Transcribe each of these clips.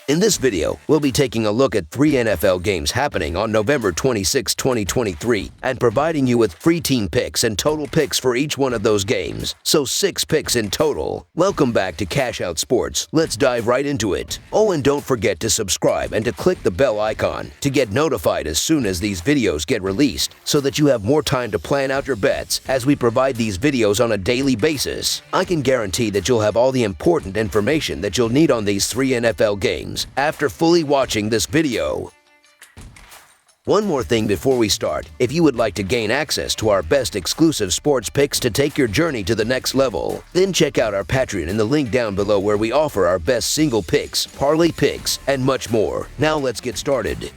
In this video, we'll be taking a look at 3 NFL games happening on November 26, 2023, and providing you with free team picks and total picks for each one of those games, so 6 picks in total. Welcome back to Cash Out Sports. Let's dive right into it. Oh, and don't forget to subscribe and to click the bell icon to get notified as soon as these videos get released, so that you have more time to plan out your bets as we provide these videos on a daily basis. I can guarantee that you'll have all the important information that you'll need on these 3 NFL games after fully watching this video. One more thing before we start: if you would like to gain access to our best exclusive sports picks to take your journey to the next level, then check out our Patreon in the link down below, where we offer our best single picks, parlay picks, and much more. Now let's get started.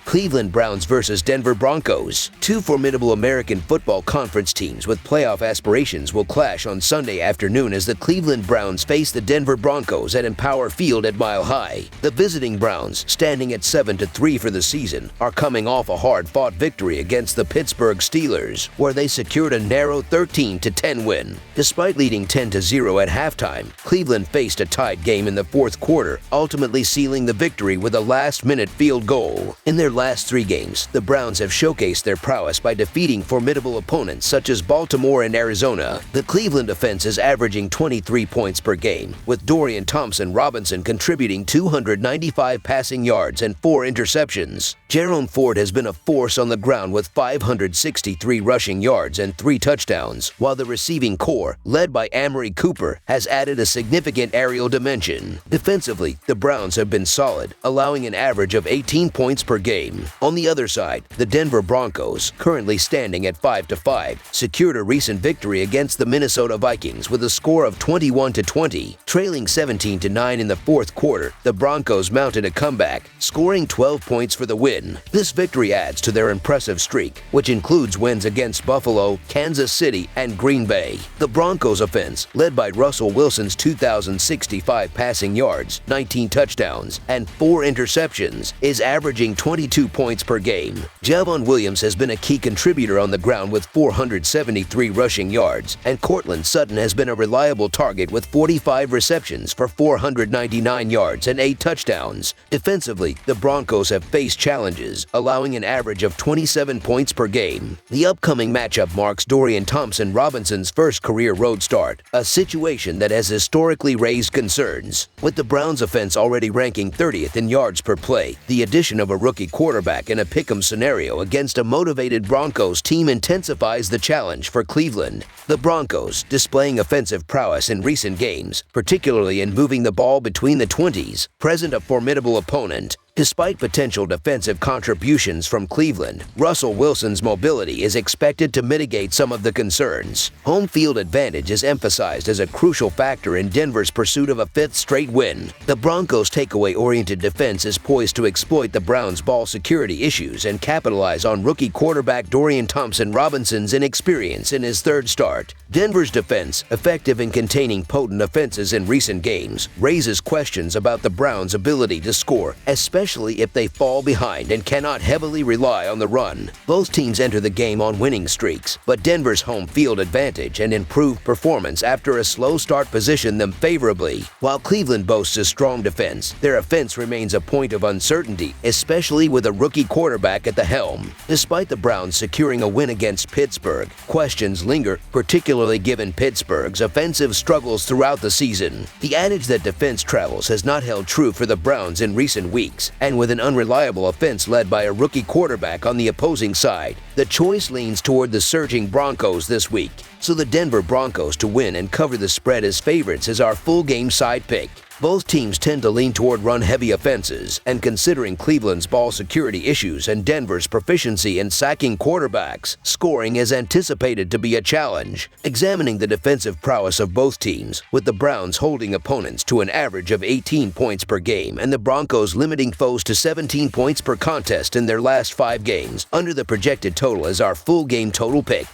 Cleveland Browns versus Denver Broncos. 2 formidable American Football Conference teams with playoff aspirations will clash on Sunday afternoon as the Cleveland Browns face the Denver Broncos at Empower Field at Mile High. The visiting Browns, standing at 7-3 for the season, are coming off a hard-fought victory against the Pittsburgh Steelers, where they secured a narrow 13-10 win. Despite leading 10-0 at halftime, Cleveland faced a tied game in the fourth quarter, ultimately sealing the victory with a last-minute field goal. In their last 3 games, the Browns have showcased their prowess by defeating formidable opponents such as Baltimore and Arizona. The Cleveland offense is averaging 23 points per game, with Dorian Thompson-Robinson contributing 295 passing yards and 4 interceptions. Jerome Ford has been a force on the ground with 563 rushing yards and 3 touchdowns, while the receiving core, led by Amari Cooper, has added a significant aerial dimension. Defensively, the Browns have been solid, allowing an average of 18 points per game. On the other side, the Denver Broncos, currently standing at 5-5, secured a recent victory against the Minnesota Vikings with a score of 21-20. Trailing 17-9 in the fourth quarter, the Broncos mounted a comeback, scoring 12 points for the win. This victory adds to their impressive streak, which includes wins against Buffalo, Kansas City, and Green Bay. The Broncos offense, led by Russell Wilson's 2,065 passing yards, 19 touchdowns, and 4 interceptions, is averaging 22 points per game. Javon Williams has been a key contributor on the ground with 473 rushing yards, and Courtland Sutton has been a reliable target with 45 receptions for 499 yards and 8 touchdowns. Defensively, the Broncos have faced challenges, allowing an average of 27 points per game. The upcoming matchup marks Dorian Thompson-Robinson's first career road start, a situation that has historically raised concerns. With the Browns offense already ranking 30th in yards per play, the addition of a rookie quarterback in a pick'em scenario against a motivated Broncos team intensifies the challenge for Cleveland. The Broncos, displaying offensive prowess in recent games, particularly in moving the ball between the 20s, present a formidable opponent. Despite potential defensive contributions from Cleveland, Russell Wilson's mobility is expected to mitigate some of the concerns. Home field advantage is emphasized as a crucial factor in Denver's pursuit of a 5th straight win. The Broncos' takeaway-oriented defense is poised to exploit the Browns' ball security issues and capitalize on rookie quarterback Dorian Thompson-Robinson's inexperience in his 3rd start. Denver's defense, effective in containing potent offenses in recent games, raises questions about the Browns' ability to score, especially if they fall behind and cannot heavily rely on the run. Both teams enter the game on winning streaks, but Denver's home field advantage and improved performance after a slow start position them favorably. While Cleveland boasts a strong defense, their offense remains a point of uncertainty, especially with a rookie quarterback at the helm. Despite the Browns securing a win against Pittsburgh, questions linger, particularly given Pittsburgh's offensive struggles throughout the season. The adage that defense travels has not held true for the Browns in recent weeks, and with an unreliable offense led by a rookie quarterback on the opposing side, the choice leans toward the surging Broncos this week. So the Denver Broncos to win and cover the spread as favorites is our full game side pick. Both teams tend to lean toward run-heavy offenses, and considering Cleveland's ball security issues and Denver's proficiency in sacking quarterbacks, scoring is anticipated to be a challenge. Examining the defensive prowess of both teams, with the Browns holding opponents to an average of 18 points per game and the Broncos limiting foes to 17 points per contest in their last 5 games, under the projected total is our full game total pick.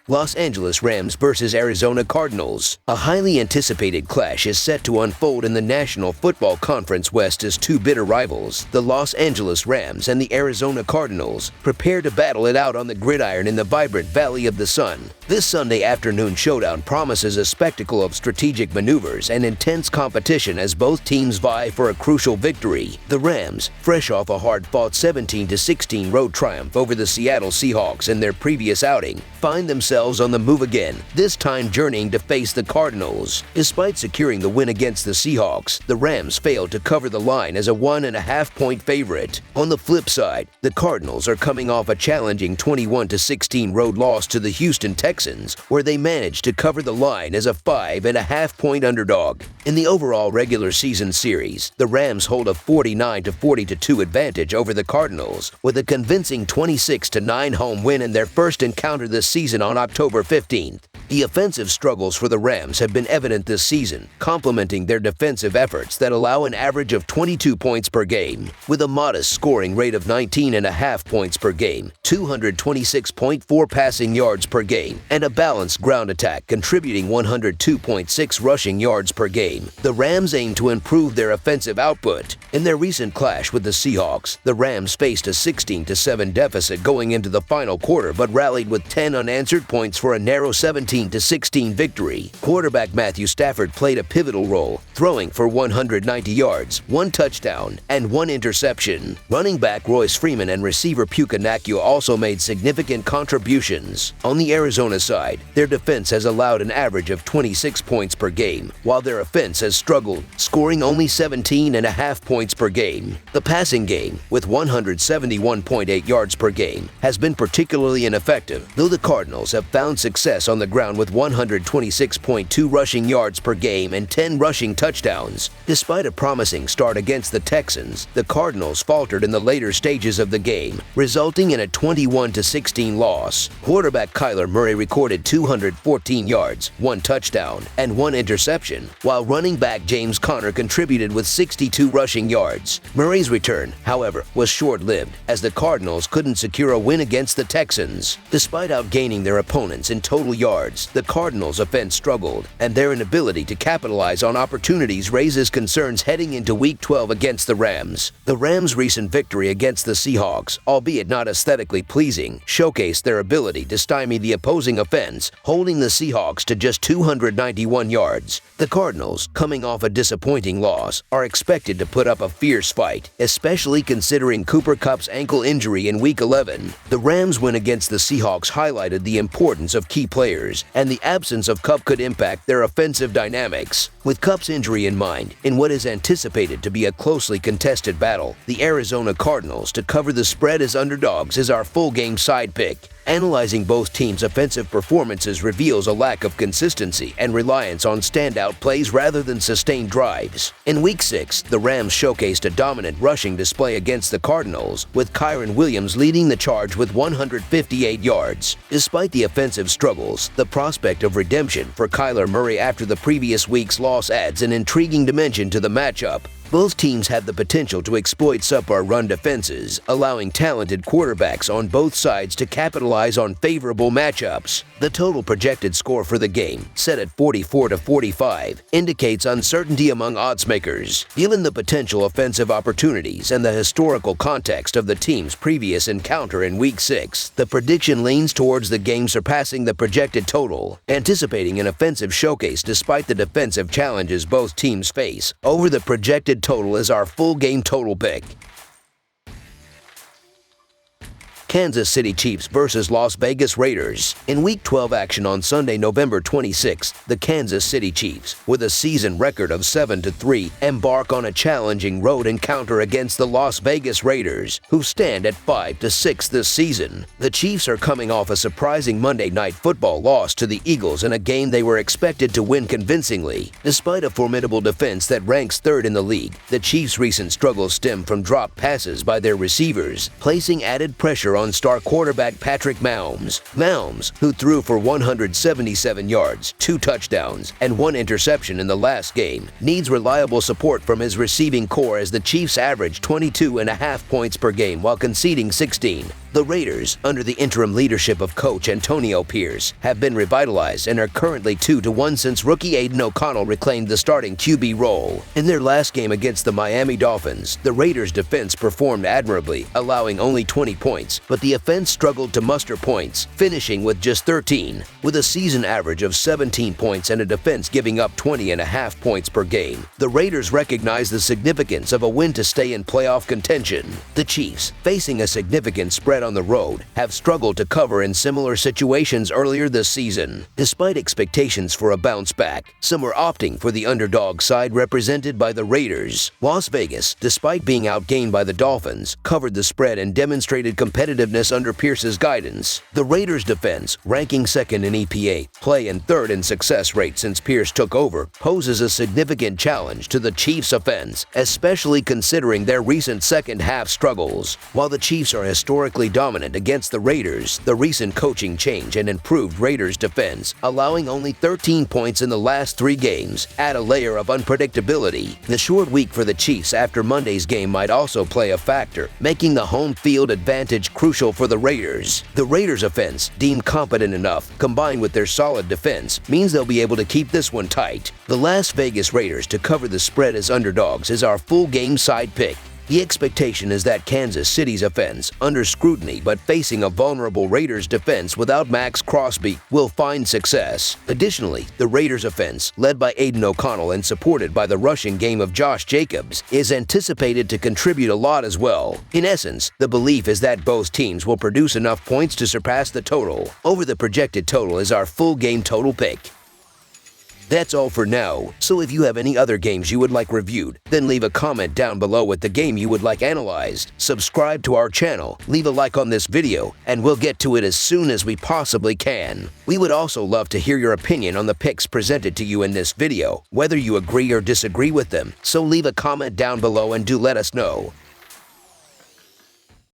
Los Angeles Rams versus Arizona Cardinals. A highly anticipated clash is set to unfold in the National Football Conference West as two bitter rivals, the Los Angeles Rams and the Arizona Cardinals, prepare to battle it out on the gridiron in the vibrant Valley of the Sun. This Sunday afternoon showdown promises a spectacle of strategic maneuvers and intense competition as both teams vie for a crucial victory. The Rams, fresh off a hard-fought 17-16 road triumph over the Seattle Seahawks in their previous outing, find themselves on the move again, this time journeying to face the Cardinals. Despite securing the win against the Seahawks, the Rams failed to cover the line as a 1.5-point favorite. On the flip side, the Cardinals are coming off a challenging 21-16 road loss to the Houston Texans, where they managed to cover the line as a 5.5-point underdog. In the overall regular season series, the Rams hold a 49-42 advantage over the Cardinals, with a convincing 26-9 home win in their first encounter this season on October 15th. The offensive struggles for the Rams have been evident this season, complementing their defensive efforts that allow an average of 22 points per game. With a modest scoring rate of 19.5 points per game, 226.4 passing yards per game, and a balanced ground attack contributing 102.6 rushing yards per game, the Rams aim to improve their offensive output. In their recent clash with the Seahawks, the Rams faced a 16-7 deficit going into the final quarter but rallied with 10 unanswered points for a narrow 17-16 victory. Quarterback Matthew Stafford played a pivotal role, throwing for 190 yards, 1 touchdown, and 1 interception. Running back Royce Freeman and receiver Puka Nacua also made significant contributions. On the Arizona side, their defense has allowed an average of 26 points per game, while their offense has struggled, scoring only 17.5 points per game. The passing game, with 171.8 yards per game, has been particularly ineffective, though the Cardinals have found success on the ground with 126.2 rushing yards per game and 10 rushing touchdowns. Despite a promising start against the Texans, the Cardinals faltered in the later stages of the game, resulting in a 21-16 loss. Quarterback Kyler Murray recorded 214 yards, 1 touchdown, and 1 interception, while running back James Conner contributed with 62 rushing yards. Murray's return, however, was short-lived, as the Cardinals couldn't secure a win against the Texans. Despite outgaining their opponents in total yards, the Cardinals' offense struggled, and their inability to capitalize on opportunities raises concerns heading into Week 12 against the Rams. The Rams' recent victory against the Seahawks, albeit not aesthetically pleasing, showcased their ability to stymie the opposing offense, holding the Seahawks to just 291 yards. The Cardinals, coming off a disappointing loss, are expected to put up a fierce fight, especially considering Cooper Kupp's ankle injury in Week 11. The Rams' win against the Seahawks highlighted the importance of key players, and the absence of Kupp could impact their offensive dynamics. With Kupp's injury in mind, in what is anticipated to be a closely contested battle, the Arizona Cardinals to cover the spread as underdogs is our full-game side pick. Analyzing both teams' offensive performances reveals a lack of consistency and reliance on standout plays rather than sustained drives. In Week 6, the Rams showcased a dominant rushing display against the Cardinals, with Kyren Williams leading the charge with 158 yards. Despite the offensive struggles, the prospect of redemption for Kyler Murray after the previous week's loss adds an intriguing dimension to the matchup. Both teams have the potential to exploit subpar run defenses, allowing talented quarterbacks on both sides to capitalize on favorable matchups. The total projected score for the game, set at 44-45, indicates uncertainty among oddsmakers. Given the potential offensive opportunities and the historical context of the team's previous encounter in Week 6, the prediction leans towards the game surpassing the projected total, anticipating an offensive showcase despite the defensive challenges both teams face. Over the projected total is our full game total pick. Kansas City Chiefs versus Las Vegas Raiders. In Week 12 action on Sunday, November 26th, the Kansas City Chiefs, with a season record of 7-3, embark on a challenging road encounter against the Las Vegas Raiders, who stand at 5-6 this season. The Chiefs are coming off a surprising Monday Night Football loss to the Eagles in a game they were expected to win convincingly. Despite a formidable defense that ranks third in the league, the Chiefs' recent struggles stem from dropped passes by their receivers, placing added pressure on star quarterback Patrick Mahomes. Mahomes, who threw for 177 yards, 2 touchdowns, and 1 interception in the last game, needs reliable support from his receiving core as the Chiefs average 22.5 points per game while conceding 16. The Raiders, under the interim leadership of coach Antonio Pierce, have been revitalized and are currently 2-1 since rookie Aiden O'Connell reclaimed the starting QB role. In their last game against the Miami Dolphins, the Raiders' defense performed admirably, allowing only 20 points, but the offense struggled to muster points, finishing with just 13. With a season average of 17 points and a defense giving up 20.5 points per game, the Raiders recognize the significance of a win to stay in playoff contention. The Chiefs, facing a significant spread on the road, have struggled to cover in similar situations earlier this season. Despite expectations for a bounce back, some are opting for the underdog side represented by the Raiders. Las Vegas, despite being outgained by the Dolphins, covered the spread and demonstrated competitiveness under Pierce's guidance. The Raiders' defense, ranking second in EPA, play and third in success rate since Pierce took over, poses a significant challenge to the Chiefs' offense, especially considering their recent second-half struggles. While the Chiefs are historically dominant against the Raiders, the recent coaching change and improved Raiders defense, allowing only 13 points in the last 3 games, add a layer of unpredictability. The short week for the Chiefs after Monday's game might also play a factor, making the home field advantage crucial for the Raiders. The Raiders offense, deemed competent enough, combined with their solid defense, means they'll be able to keep this one tight. The Las Vegas Raiders to cover the spread as underdogs is our full game side pick. The expectation is that Kansas City's offense, under scrutiny but facing a vulnerable Raiders defense without Max Crosby, will find success. Additionally, the Raiders offense, led by Aiden O'Connell and supported by the rushing game of Josh Jacobs, is anticipated to contribute a lot as well. In essence, the belief is that both teams will produce enough points to surpass the total. Over the projected total is our full game total pick. That's all for now, so if you have any other games you would like reviewed, then leave a comment down below with the game you would like analyzed. Subscribe to our channel, leave a like on this video, and we'll get to it as soon as we possibly can. We would also love to hear your opinion on the picks presented to you in this video, whether you agree or disagree with them, so leave a comment down below and do let us know.